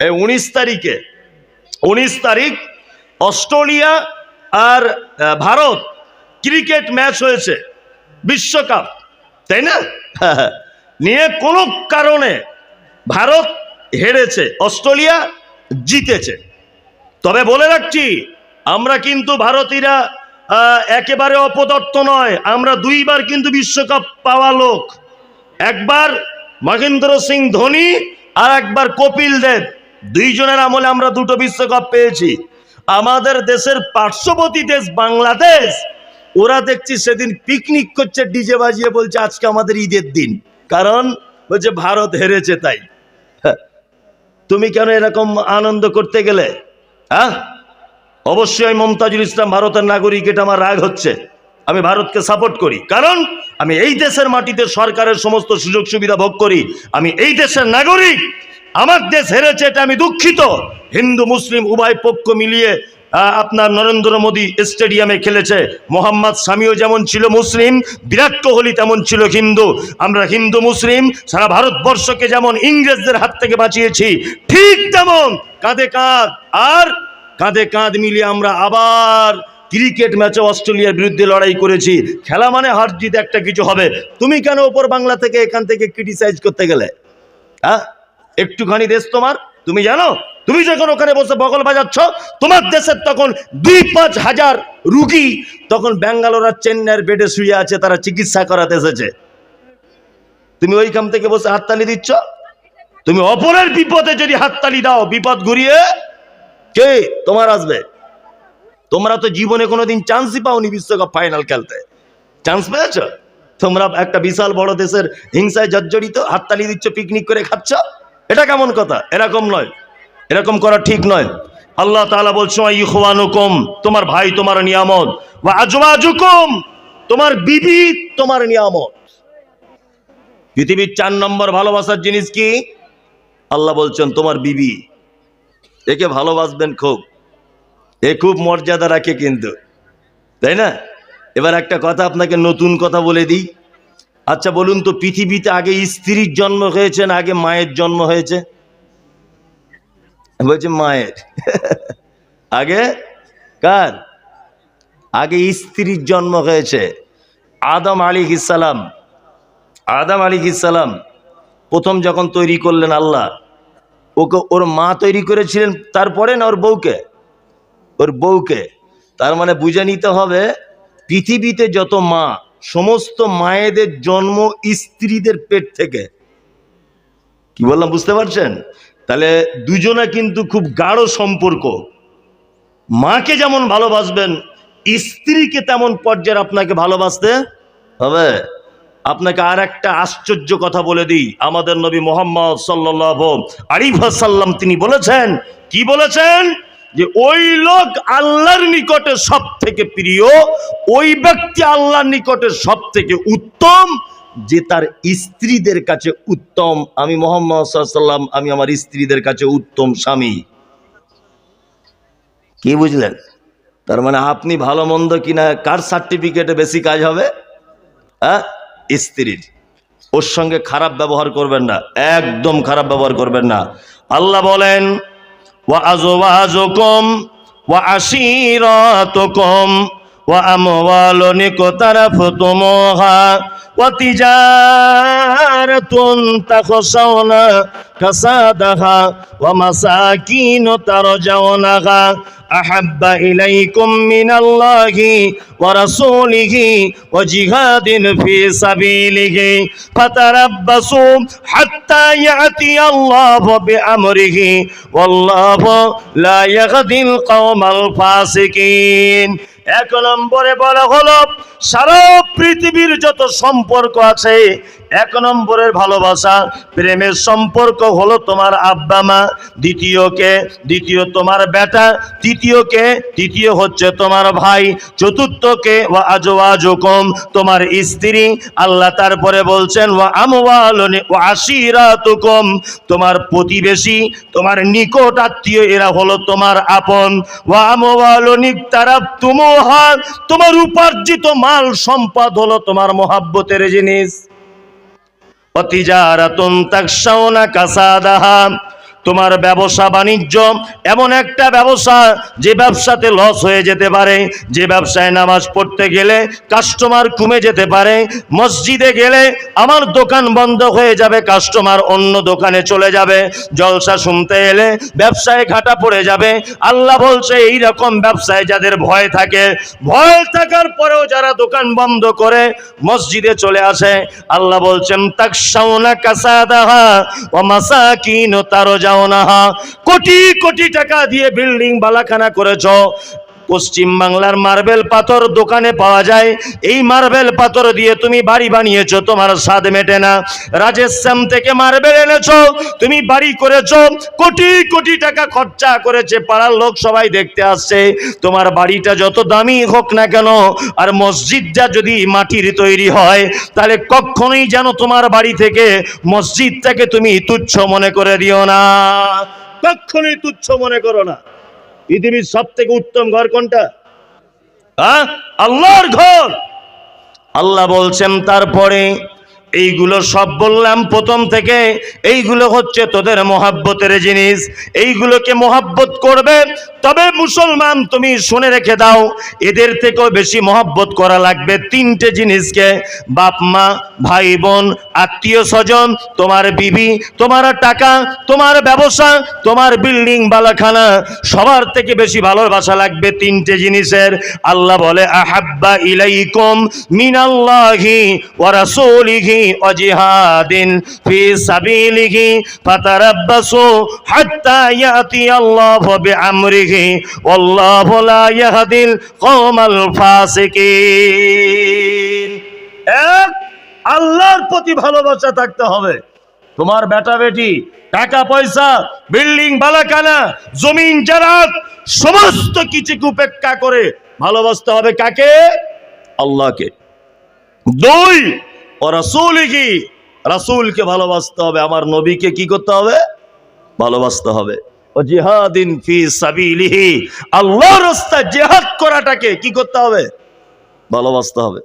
এই 19 তারিখ অস্ট্রেলিয়া আর Bharat cricket match হয়েছে, বিশ্বকাপ, তাই না? নিয়ে কোনো কারণে ভারত হেরেছে, অস্ট্রেলিয়া জিতেছে। তবে বলে রাখছি, আমরা কিন্তু ভারতীয়রা একেবারে অপদার্থ নয়। আমরা 2 বার কিন্তু বিশ্বকাপ পাওয়া লোক। একবার মহেন্দ্র সিং ধোনি আর একবার কপিল দেব, 2 জনের আমলে আমরা 2টো বিশ্বকাপ পেয়েছি। আমাদের দেশের পার্শ্ববর্তী দেশ বাংলাদেশ, ওরা দেখছি সেদিন পিকনিক করছে ডিজে বাজিয়ে, বলছে আজকে আমাদের ঈদের দিন, কারণ বলছে ভারত হেরেছে তাই। তুমি কেন এরকম আনন্দ করতে গেলে? হ্যাঁ, অবশ্যই মমতাজুল ইসলাম ভারতের নাগরিক, এটা আমার রাগ হচ্ছে। আমি ভারতকে সাপোর্ট করি, কারণ আমি এই দেশের মাটিতে সরকারের সমস্ত সুযোগ সুবিধা ভোগ করি। আমি এই দেশের নাগরিক, আমার দেশ হেরেছে এটা আমি দুঃখিত। হিন্দু মুসলিম উভয় পক্ষ মিলিয়ে আপনার নরেন্দ্র মোদী স্টেডিয়ামে খেলেছে। মোহাম্মদ শামিও যেমন ছিল মুসলিম, বিরাট কোহলি তেমন ছিল হিন্দু। আমরা হিন্দু মুসলিম সারা ভারতবর্ষকে যেমন ইংরেজদের হাত থেকে বাঁচিয়েছি, ঠিক তেমন কাঁধে কাঁধ আর কাঁধে কাঁধ মিলিয়ে আমরা আবার ক্রিকেট ম্যাচে অস্ট্রেলিয়ার বিরুদ্ধে লড়াই করেছি। খেলা মানে হার জিত একটা কিছু হবে। তুমি কেন ওপর বাংলা থেকে এখান থেকে ক্রিটিসাইজ করতে গেলে? হ্যাঁ, একটুখানি দেশ তোমার, তুমি জানো? তুমি যখন ওখানে বসে বগল বাজাচ্ছ, তোমার দেশের তখন 2-5 হাজার রুগী তখন ব্যাঙ্গালোর আর চেন্নাইয়ের বেডে শুয়ে আছে, তারা চিকিৎসা করাতে এসেছে। তুমি ওইখান থেকে বসে হাততালি দিচ্ছ। তুমি অপরের বিপদে যদি হাততালি দাও, বিপদ ঘুরিয়ে কে তোমার আসবে? তোমরা তো জীবনে কোনোদিন চান্সই পাওনি বিশ্বকাপ ফাইনাল খেলতে। চান্স পেয়েছ? তোমরা একটা বিশাল বড় দেশের হিংসায় জর্জরিত, হাততালি দিচ্ছ, পিকনিক করে খাচ্ছ। এটা কেমন কথা? এরকম নয়, এরকম করা ঠিক নয়। আল্লাহ তাআলা বলছে ইখওয়ানুকুম, তোমার ভাই তোমার নিয়ামত, ওয়া আজওয়াজুকুম, তোমার বিবি তোমার নিয়ামত। পৃথিবীর 4 নম্বর ভালোবাসার জিনিস কি? আল্লাহ বলছেন তোমার বিবি। একে ভালোবাসবেন খুব, এ খুব মর্যাদা রাখে কিন্তু, তাই না? এবার একটা কথা আপনাকে নতুন কথা বলে দিই। আচ্ছা বলুন তো, পৃথিবীতে আগে স্ত্রীর জন্ম হয়েছে না আগে মায়ের জন্ম হয়েছে? বলছে মায়ের। আগে কার? আগে স্ত্রীর জন্ম হয়েছে। আদম আলাইহিস সালাম, আদম আলাইহিস সালাম প্রথম যখন তৈরি করলেন আল্লাহ, ওকে ওর মা তৈরি করেছিলেন, তারপরে না ওর বউকে? ওর বউকে। তার মানে বুঝে নিতে হবে, পৃথিবীতে যত মা, সমস্ত মায়েদের জন্ম স্ত্রীদের পেট থেকে। কি বললাম বুঝতে পারছেন? তাহলে দুজনে কিন্তু খুব গাঢ় সম্পর্ক। মাকে যেমন ভালোবাসবেন, স্ত্রীকে তেমন পর্যায়ে আপনাকে ভালোবাসতে হবে। আপনাকে আর একটা আশ্চর্য কথা বলে দিই। আমাদের নবী মুহাম্মদ সাল্লাল্লাহু আলাইহি ওয়াসাল্লাম তিনি বলেছেন, কি বলেছেন? যে ওই লোক আল্লাহর নিকটে সব থেকে প্রিয়, ওই ব্যক্তি আল্লাহর নিকটে সব থেকে উত্তম যে তার স্ত্রীদের কাছে উত্তম। আমি মুহাম্মদ সাল্লাল্লাহু আলাইহি ওয়াসাল্লাম, আমি আমার স্ত্রীদের কাছে উত্তম স্বামী। কি বুঝলেন? তার মানে আপনি ভালো মন্দ কিনা কার সার্টিফিকেটে বেশি কাজ হবে? হ্যাঁ, স্ত্রীর। ওর সঙ্গে খারাপ ব্যবহার করবেন না, একদম খারাপ ব্যবহার করবেন না। আল্লাহ বলেন ওয়া আজওয়াজুকুম ওয়া আশীরাতুকুম ওয়া আমওয়ালুন ইকতারাফতুমুহা ওয়া তিজারাতুন তাখশাওনা কাসাদাহা ওয়া মাসাকিন তারজাউনাহা আহাব্বা ইলাইকুম মিনাল্লাহি ওয়া রাসূলিহি ওয়া জিহাদিন ফি সাবিলিহি ফাতারাব্বাসু হাত্তা ইয়াতিয়াল্লাহু বিআমরিহি ওয়াল্লাহু লা ইয়াহদিল কওমাল ফাসিকিন। 1 নম্বরে বলা হলো সারা পৃথিবীর যত সম্পর্ক আছে, 1 নম্বরের ভালোবাসা প্রেমের সম্পর্ক হলো তোমার আব্বা মা, দ্বিতীয় তোমার বেটা, তৃতীয় হচ্ছে তোমার ভাই, চতুর্থকে ওয়া আজওয়াজুকুম তোমার স্ত্রী। আল্লাহ তারপরে বলছেন ওয়া আমওয়ালুন ওয়া আশীরাতুকুম তোমার প্রতিবেশী, তোমার নিকট আত্মীয়, এরা হলো তোমার আপন। ওয়া আমওয়ালুন ইকতারাফতুমুহা তোমার উপার্জিত মাল সম্পদ হলো তোমার মহব্বতের জিনিস। ওয়া তিজারাতুন তাখশাওনা কাসাদাহা তোমার ব্যবসা বাণিজ্য এমন একটা ব্যবসা যে ব্যবসাতে লস হয়ে যেতে পারে, যে ব্যবসায় নামাজ পড়তে গেলে কাস্টমার কমে যেতে পারে, মসজিদে গেলে আমার দোকান বন্ধ হয়ে যাবে, কাস্টমার অন্য দোকানে চলে যাবে, জলসা শুনতে এলে ব্যবসায় ঘাটা পড়ে যাবে। আল্লাহ বলছে এই রকম ব্যবসায় যাদের ভয় থাকে, ভয় থাকার পরেও যারা দোকান বন্ধ করে মসজিদে চলে আসে, আল্লাহ বলছেন তাকশাউনা কাসাদাহা ওয়া মাসাকিন তারজাউনাহা, কোটি কোটি টাকা দিয়ে বিল্ডিং বালাখানা করেছো, পশ্চিম বাংলার মার্বেল পাথর দোকানে পাওয়া যায়, এই মার্বেল পাথর দিয়ে তুমি বাড়ি বানিয়েছো, তোমার স্বাদ মেটে না। রাজস্থান থেকে মার্বেল এনেছো, তুমি বাড়ি করেছো, কোটি কোটি টাকা খরচা করেছে, পাড়ার লোক সবাই দেখতে আসছে, তোমার বাড়িটা যত দামি হোক না কেন, আর মসজিদটা যদি মাটির তৈরি হয়, তাহলে কখনোই যেন তোমার বাড়ি থেকে মসজিদটাকে তুমি তুচ্ছ মনে করে দিও না, কখনোই তুচ্ছ মনে করো না। পৃথিবীর সব থেকে উত্তম ঘর কোনটা? আল্লাহর ঘর। আল্লাহ বলছেন তারপরে এইগুলো সব বললাম প্রথম থেকে, এইগুলো হচ্ছে তোদের মহাব্বতের জিনিস, এইগুলোকে মহাব্বত করবে। তবে মুসলমান তুমি শুনে রেখে দাও, এদের থেকেও বেশি মহাব্বত করা লাগবে তিনটে জিনিসকে: বাপ মা, ভাই বোন, আত্মীয় স্বজন, তোমার বিবি, তোমার টাকা, তোমার ব্যবসা, তোমার বিল্ডিং বালাখানা, সবার থেকে বেশি ভালোবাসা লাগবে তিনটে জিনিসের। আল্লাহ বলে আহাব্বা ইলাইকুম মিনাল্লাহি ওয়া রাসূলিহি ওয়া জিহাদিন ফি সাবিলিহি ফাতারাব্বাসু হাত্তা ইয়াতি আল্লাহু বিআমরিহি ওয়াল্লাহু লা ইয়াহদিল কওমাল ফাসিকিন। এক, আল্লাহর প্রতি ভালোবাসা থাকতে হবে। তোমার বেটা বেটি, টাকা পয়সা, বিল্ডিং বালাখানা, জমিন জারাত, সমস্ত কিছুকে উপেক্ষা করে ভালোবাসতে হবে কাকে? আল্লাহকে। দুই, ও রাসূলিহি, রাসূলকে ভালোবাসতে হবে, আমার নবীকে কি করতে হবে? ভালোবাসতে হবে। ও জিহাদিন ফি সাবিলিহি, আল্লাহর রাস্তায় জিহাদ করাটাকে কি করতে হবে? ভালোবাসতে হবে।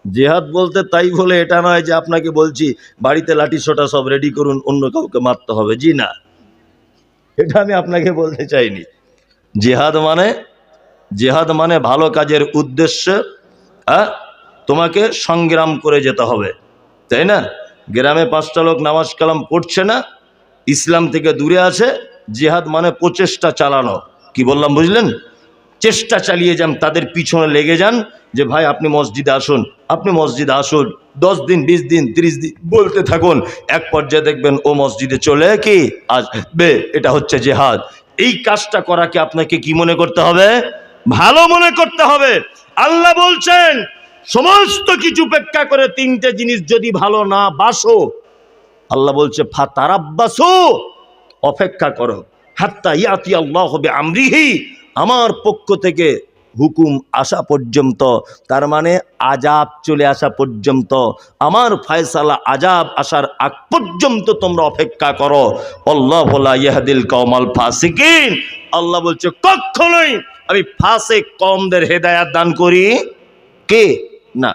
জিহাদ বলতে তাই বলে এটা নয় যে আপনাকে বলছি বাড়িতে লাঠি সোটা সব রেডি করুন, অন্য কাউকে মারতে হবে, জি না, এটা আমি আপনাকে বলতে চাইনি। জিহাদ মানে ভালো কাজের উদ্দেশ্যে তোমাকে সংগ্রাম করে যেতে হবে, তাই না? গ্রামে 5টা লোক নামাজ কালাম পড়ছে না, ইসলাম থেকে দূরে আছে, জিহাদ মানে প্রচেষ্টা চালানো। কি বললাম বুঝলেন? চেষ্টা চালিয়ে যান, তাদের পিছনে লেগে যান যে ভাই আপনি মসজিদে আসুন, আপনি মসজিদে আসুন, 10 দিন 20 দিন 30 দিন বলতে থাকুন, এক পর্যায়ে দেখবেন ও মসজিদে চলে কি আসবে। এটা হচ্ছে জিহাদ। এই কাজটা করাকে আপনাকে কি মনে করতে হবে? ভালো মনে করতে হবে। আল্লাহ বলছেন সমস্ত কিছু উপেক্ষা করে তিনটে জিনিস যদি ভালো না বাসো, আল্লাহ বলছে ফাতারাব্বাসু, অপেক্ষা করো, হাত্তা ইয়াতি আল্লাহু বিআমরিহি, আমার পক্ষ থেকে হুকুম আসা পর্যন্ত, তার মানে আযাব চলে আসা পর্যন্ত, আমার ফয়সালা আযাব আসার আগ পর্যন্ত তোমরা অপেক্ষা করো। আল্লাহু লা ইয়াহদিল কওমাল ফাসিকিন, আল্লাহ বলছে কখনোই আমি ফাসিক কওমদের হেদায়েত দান করি কে না।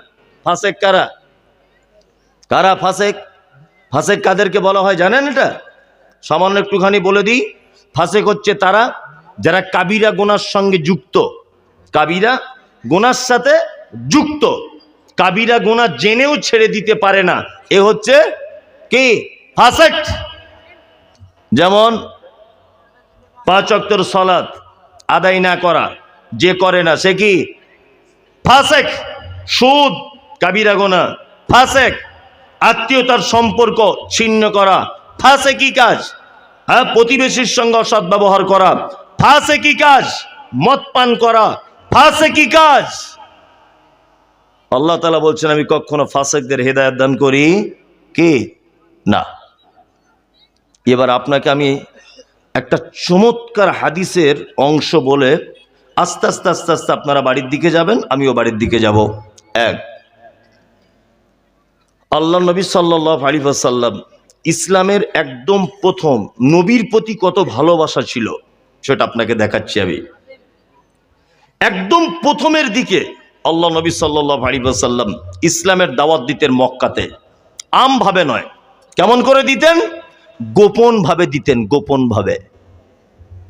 ফাসিক কারা? কারা ফাসিক? ফাসিক কাদেরকে বলা হয় জানেন? এটা সামান্য একটুখানি বলে দিই। ফাসিক হচ্ছে তারা যারা কাবিরা গুনার সঙ্গে যুক্ত, কাবিরা গুনার সাথে যুক্ত, কাবিরা গুনাহ জেনেও ছেড়ে দিতে পারে না, এ হচ্ছে কি? ফাসিক। যেমন 5 ওয়াক্তের সালাত আদায় না করা, যে করে না সে কি? ফাসিক। সুদ কাবিরা গুনাহ, ফাসিক। আত্মীয়তার সম্পর্ক ছিন্ন করা, ফাসিকি কাজ। হ্যাঁ, প্রতিবেশীর সঙ্গে অসৎ ব্যবহার করা, ফাসিকি কাজ। মদ পান করা, ফাসিকি কাজ। আল্লাহ তাআলা বলছেন আমি কখনো ফাসিকদের হেদায়েত দান করি কি না। এবার আপনাকে আমি একটা চমৎকার হাদিসের অংশ বলে আস্তে আস্তে আস্তে আস্তে আপনারা বাড়ির দিকে যাবেন, আমিও বাড়ির দিকে যাব। এক, আল্লাহ নবী সাল্লাল্লাহু আলাইহি ওয়াসাল্লাম ইসলামের একদম প্রথম নবীর প্রতি কত ভালোবাসা ছিল সেটা আপনাকে দেখাচ্ছি আমি। একদম প্রথমের দিকে আল্লাহ নবী সাল্লাল্লাহু আলাইহি ওয়াসাল্লাম ইসলামের দাওয়াত দিতেন মক্কাতে, আমভাবে নয়। কেমন করে দিতেন? গোপনভাবে দিতেন, গোপনভাবে।